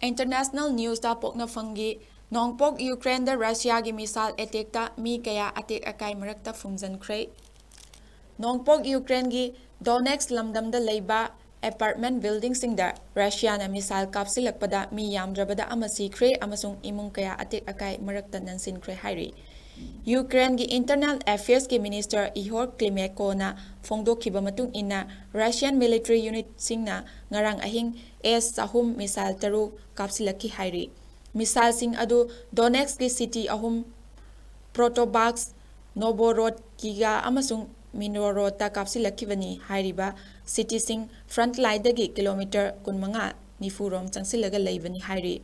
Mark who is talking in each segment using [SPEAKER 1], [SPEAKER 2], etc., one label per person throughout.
[SPEAKER 1] International news da pokna fangi nongpok Ukraine da Russia gi missile attack ta mi kaya attack akai marakta fungjan khrei nongpok Ukraine gi Donetsk lamdam da leiba apartment building sing da Russia na missile kapsilakpada mi yamdrabada amasi khrei amasung imung kaya attack akai marakta nansin khrei hairi Ukraine gi Internal Affairs ki Minister 𝐊𝐶 na fongdokhiba matung inna Russian military unit singna ngarang ahing S-3 missile taru kapsilaki hairi missile sing adu Donetsk ki city ahum Protobax Novorodkiga amasung Minorota kapsilakibani hairiba city sing front line dagi kilometer 15 nifurom changsilaga leibani hairi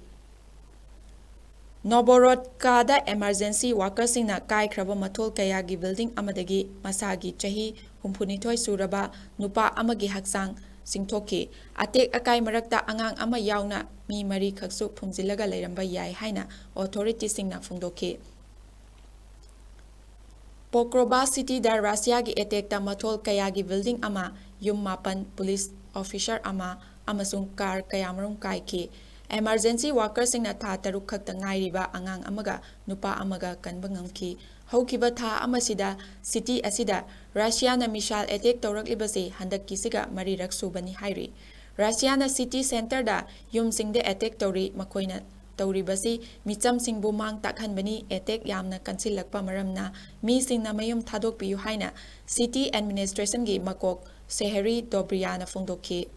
[SPEAKER 1] Novorodkada emergency workers singna kaikhraba mathol kayagi building amadagi masagi chahi 62 suraba nupa amagi haksang singthoki atek akai marakta angang ama yauna mi mari khaksu phumjilaga leiramba yai haina authority singna phungdoki Pokrovka city da Russia gi attack ta mathol kayagi building ama yum mapan police officer ama amasung car kayamrum kaiki emergency workers singna tha taruk khakta ngairiba angang amaga nupa amaga kanba ngamki haukiba tha amasida city asida Russia na missile attack tawraklibasi handak kisiga mari raksubani hairi Russia na city center da yum singde attack tawri makoina tawribasi micham singbu mang takhanbani attack yamna kansilakpa maramna mi singna mayum thadok piyu haina city administration gi makok Seheri Dobriyana fongdokhi